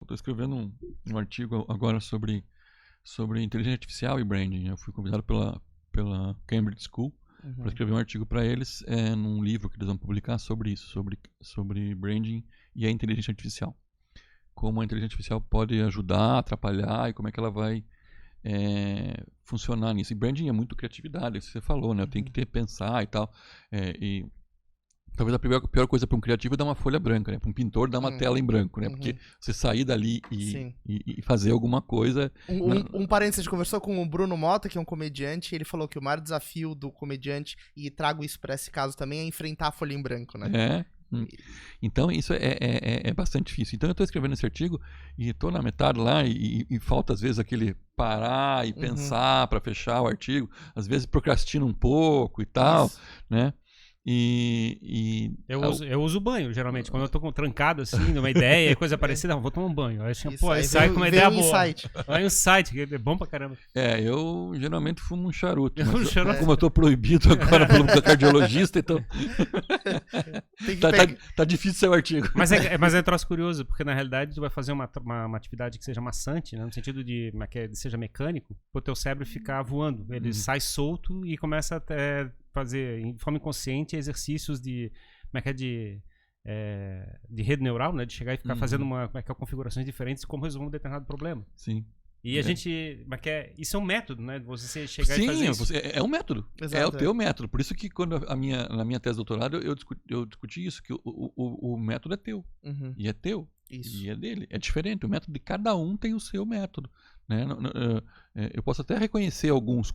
Estou escrevendo um artigo agora sobre inteligência artificial e branding. Eu fui convidado pela Cambridge School para escrever um artigo para eles num livro que eles vão publicar sobre isso, sobre branding e a inteligência artificial. Como a inteligência artificial pode ajudar, atrapalhar e como é que ela vai funcionar nisso. E branding é muito criatividade, isso que você falou, né? Eu tenho que pensar e tal. E talvez a pior coisa para um criativo é dar uma folha branca, né? Para um pintor dar uma tela em branco, né? Porque você sair dali e fazer alguma coisa... Um parênteses, a gente conversou com o Bruno Mota, que é um comediante, e ele falou que o maior desafio do comediante, e trago isso para esse caso também, é enfrentar a folha em branco, né? Então isso é bastante difícil. Então eu estou escrevendo esse artigo e estou na metade lá e falta às vezes aquele parar e pensar para fechar o artigo. Às vezes procrastino um pouco e tal, né? Eu uso banho, geralmente. Quando eu tô trancado, assim, numa ideia, coisa parecida, vou tomar um banho. Aí, aí sai com uma ideia boa. Insight. Vai um site, que é bom pra caramba. Eu geralmente fumo um charuto. Como eu tô proibido agora pelo cardiologista, então tá difícil ser o artigo. Mas é um troço curioso, porque na realidade tu vai fazer uma atividade que seja maçante, né, no sentido de que seja mecânico, o teu cérebro ficar voando. Ele sai solto e começa a fazer, de forma inconsciente, exercícios de rede neural, né? De chegar e ficar fazendo configurações diferentes de como resolver um determinado problema. Sim. E a gente... isso é um método, né? Você chegar e fazer isso. É um método. Exato, é o teu método. Por isso que quando na minha tese de doutorado eu discuti isso, que o método é teu. E é teu. Isso. E é dele. É diferente. O método de cada um tem o seu método. Né? Eu posso até reconhecer alguns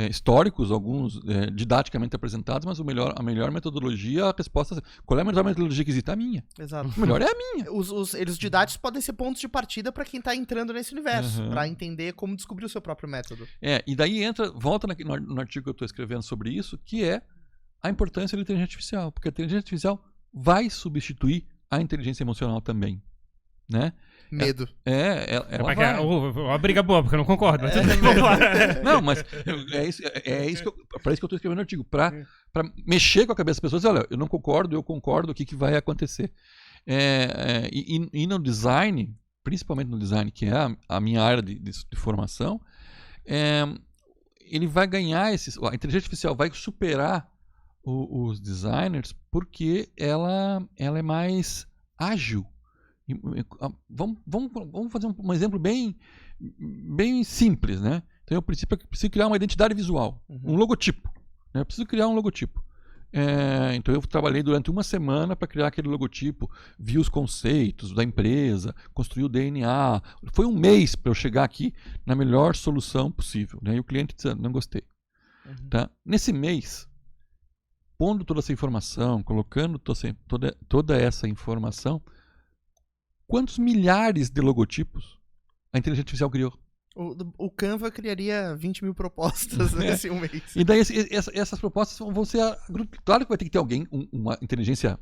históricos, alguns didaticamente apresentados, mas a melhor metodologia, a resposta... Qual é a melhor metodologia que existe? A minha. Exato. O melhor é a minha. Os didáticos podem ser pontos de partida para quem tá entrando nesse universo, para entender como descobrir o seu próprio método. E daí volta no artigo que eu estou escrevendo sobre isso, que é a importância da inteligência artificial, porque a inteligência artificial vai substituir a inteligência emocional também, né? Medo. Ela vai. Uma briga boa, porque eu não concordo. Mas não, mas para isso que eu estou escrevendo o artigo, para mexer com a cabeça das pessoas. Olha, eu não concordo, eu concordo, o que vai acontecer. E no design, principalmente no design, que é a minha área de formação, ele vai ganhar a inteligência artificial vai superar os designers porque ela é mais ágil. Vamos fazer um exemplo bem simples, né? Então eu preciso criar uma identidade visual, um logotipo, né? Eu preciso criar um logotipo. Então eu trabalhei durante uma semana para criar aquele logotipo, vi os conceitos da empresa, construí o DNA. Foi um mês para eu chegar aqui na melhor solução possível, né? E o cliente disse, não gostei. Tá? Nesse mês, pondo toda essa informação, colocando toda essa informação, quantos milhares de logotipos a inteligência artificial criou? O Canva criaria 20 mil propostas nesse um mês. E daí essas propostas vão ser... Claro que vai ter que ter alguém, uma inteligência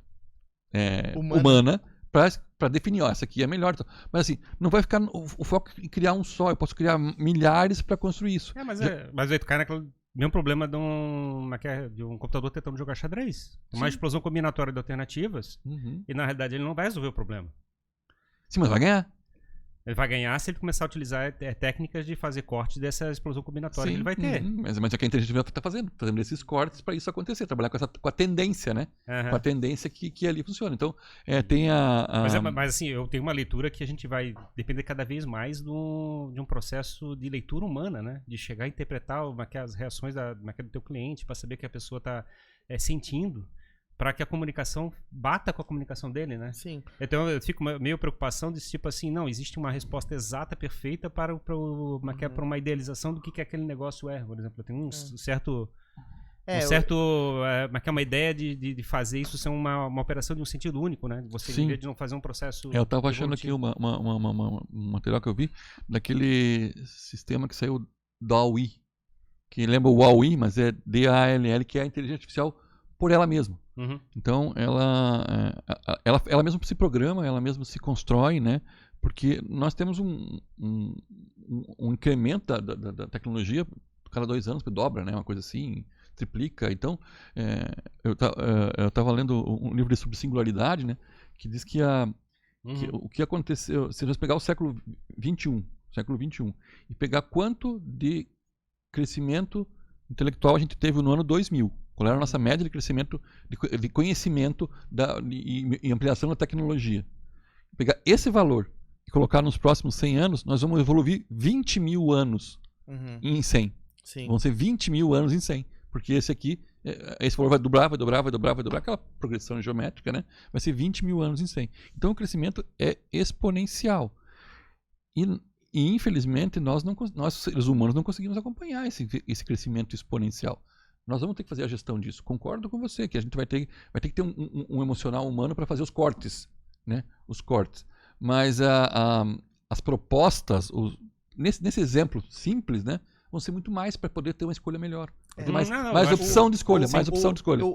humana para definir, essa aqui é melhor. Mas assim, não vai ficar o foco em criar um só. Eu posso criar milhares para construir isso. Mas aí tu cai naquele mesmo problema de um computador tentando jogar xadrez. Uma explosão combinatória de alternativas e na realidade ele não vai resolver o problema. Sim, mas vai ganhar. Ele vai ganhar se ele começar a utilizar técnicas de fazer cortes dessa explosão combinatória que ele vai ter. Mas é o que a inteligência artificial está fazendo esses cortes para isso acontecer, trabalhar com a tendência, né? Com a tendência que ali funciona. Então, tem Mas assim, eu tenho uma leitura que a gente vai depender cada vez mais de um processo de leitura humana, né? De chegar a interpretar as reações do teu cliente para saber o que a pessoa está sentindo, para que a comunicação bata com a comunicação dele, né? Sim. Então eu fico meio preocupação desse tipo assim, não, existe uma resposta exata, perfeita para uma idealização do que aquele negócio é. Por exemplo, eu tenho uma ideia de fazer isso ser uma operação de um sentido único, né? Você de não fazer um processo... Eu estava achando aqui um material que eu vi daquele sistema que saiu da Huawei, que lembra o Huawei, mas é DALL, que é a inteligência artificial por ela mesma. Então, ela mesma se programa, ela mesma se constrói, né? Porque nós temos um incremento da tecnologia cada 2 anos, dobra, né? Uma coisa assim, triplica. Então, eu estava lendo um livro sobre singularidade, né? Que diz que O que aconteceu, se você pegar o século XXI, e pegar quanto de crescimento intelectual a gente teve no ano 2000, qual era a nossa média de crescimento, de conhecimento e ampliação da tecnologia. Pegar esse valor e colocar nos próximos 100 anos, nós vamos evoluir 20 mil anos em 100. Sim. Vão ser 20 mil anos em 100. Porque esse valor vai dobrar, aquela progressão geométrica, né? Vai ser 20 mil anos em 100. Então o crescimento é exponencial. E infelizmente nós seres humanos não conseguimos acompanhar esse crescimento exponencial. Nós vamos ter que fazer a gestão disso. Concordo com você que a gente vai ter que ter um emocional humano para fazer os cortes, né? Os cortes. Mas as propostas, nesse exemplo simples, né? Vão ser muito mais para poder ter uma escolha melhor. Mais opção de escolha,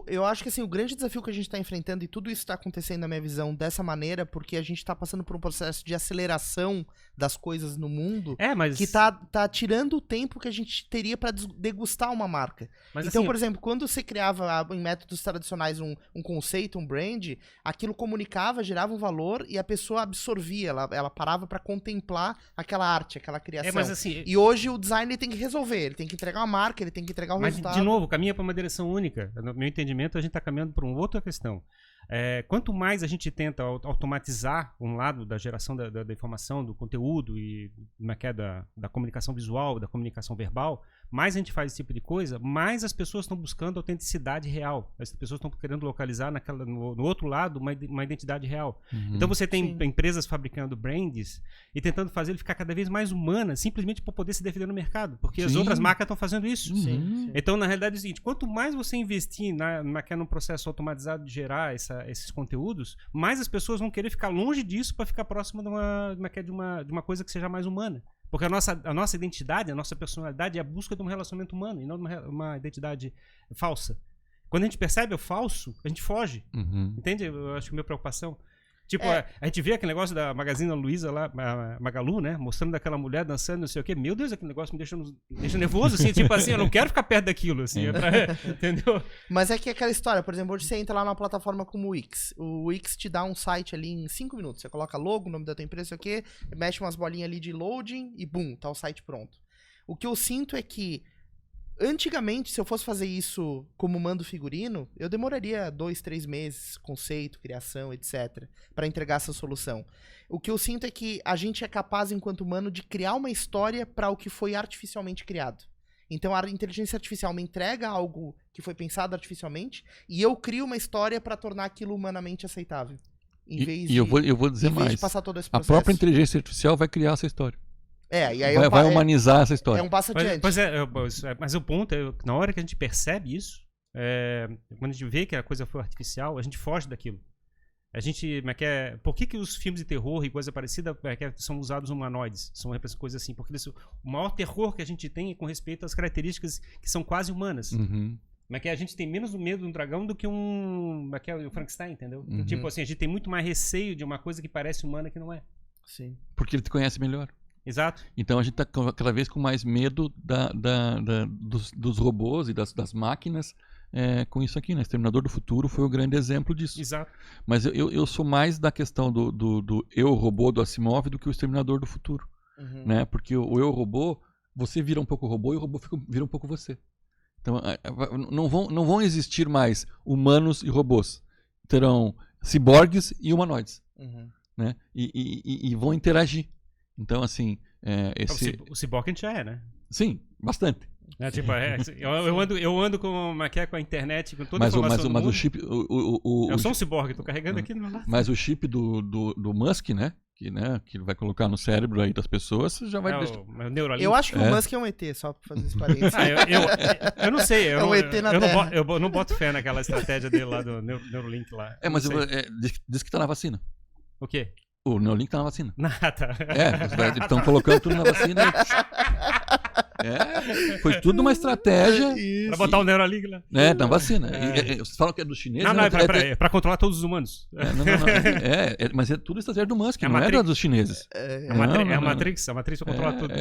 Eu acho que assim, o grande desafio que a gente está enfrentando, e tudo isso está acontecendo na minha visão dessa maneira, porque a gente está passando por um processo de aceleração das coisas no mundo, que tá tirando o tempo que a gente teria para degustar uma marca. Mas, então, assim, por exemplo, quando você criava em métodos tradicionais um conceito, um brand, aquilo comunicava, gerava um valor e a pessoa absorvia, ela parava para contemplar aquela arte, aquela criação. Mas, assim, e hoje o design tem que resolver, ele tem que entregar uma marca, ele tem que entregar o resultado. De novo, caminha para uma direção única. No meu entendimento, a gente está caminhando para uma outra questão. Quanto mais a gente tenta automatizar um lado da geração da informação, do conteúdo e da comunicação visual, da comunicação verbal, mais a gente faz esse tipo de coisa, mais as pessoas estão buscando autenticidade real. As pessoas estão querendo localizar no outro lado uma identidade real. Então você tem empresas fabricando brands e tentando fazer ele ficar cada vez mais humana, simplesmente para poder se defender no mercado, porque as outras marcas estão fazendo isso. Então, na realidade, é o seguinte, quanto mais você investir num processo automatizado de gerar esses conteúdos, mais as pessoas vão querer ficar longe disso para ficar próximo de uma coisa que seja mais humana. Porque a nossa identidade, a nossa personalidade é a busca de um relacionamento humano e não de uma identidade falsa. Quando a gente percebe o falso, a gente foge. Entende? Eu acho que a minha preocupação... Tipo, a gente vê aquele negócio da Magazine Luiza lá, a Magalu, né? Mostrando daquela mulher dançando, não sei o quê. Meu Deus, aquele negócio me deixa nervoso, assim. Tipo assim, eu não quero ficar perto daquilo, assim. Entendeu? Mas é que aquela história, por exemplo, hoje você entra lá numa plataforma como o Wix. O Wix te dá um site ali em 5 minutos. Você coloca logo, o nome da tua empresa, sei o quê, mexe umas bolinhas ali de loading e bum, tá o site pronto. O que eu sinto é que antigamente, se eu fosse fazer isso como mando figurino, eu demoraria 2, 3 meses, conceito, criação, etc, para entregar essa solução. O que eu sinto é que a gente é capaz, enquanto humano, de criar uma história para o que foi artificialmente criado. Então a inteligência artificial me entrega algo que foi pensado artificialmente e eu crio uma história para tornar aquilo humanamente aceitável. Eu vou dizer mais. Passar todo esse a própria inteligência artificial vai criar essa história. E aí vai humanizar essa história. É um passo adiante. Mas o ponto é que na hora que a gente percebe isso, quando a gente vê que a coisa foi artificial, a gente foge daquilo. A gente por que os filmes de terror e coisa parecida são usados humanoides? São coisas assim. Porque o maior terror que a gente tem é com respeito às características que são quase humanas. A gente tem menos medo de um dragão do que o Frankenstein, entendeu? Tipo assim, a gente tem muito mais receio de uma coisa que parece humana que não é. Sim. Porque ele te conhece melhor. Exato. Então a gente está cada vez com mais medo dos robôs e das máquinas com isso aqui, né? Exterminador do Futuro foi o grande exemplo disso. Exato. Mas eu sou mais da questão do eu-robô do Asimov do que o Exterminador do Futuro. Né? Porque o eu-robô, você vira um pouco robô e o robô vira um pouco você. Então não vão existir mais humanos e robôs. Terão ciborgues e humanoides. Né? E vão interagir. Então, assim... O ciborgue a gente já é, né? Sim, bastante. Eu ando com a internet, com toda a informação mas o chip... eu sou um ciborgue, tô carregando aqui no lado. Mas o chip do Musk, né? Que ele vai colocar no cérebro aí das pessoas, já vai deixar... o Neuralink. Eu acho que o Musk é um ET, só pra fazer esse parênteses. Eu não sei. É um ET na Terra. Eu não boto fé naquela estratégia dele lá do Neuralink lá. Mas diz que tá na vacina. O quê? O Neuralink tá na vacina. Tá. Estão colocando tudo na vacina. Foi tudo uma estratégia. Pra botar o Neuralink lá. Na vacina. Vocês falam que é dos chineses? Não, é pra controlar todos os humanos. Não. Mas é tudo estratégia do Musk, não é dos chineses. A Matrix vai controlar tudo.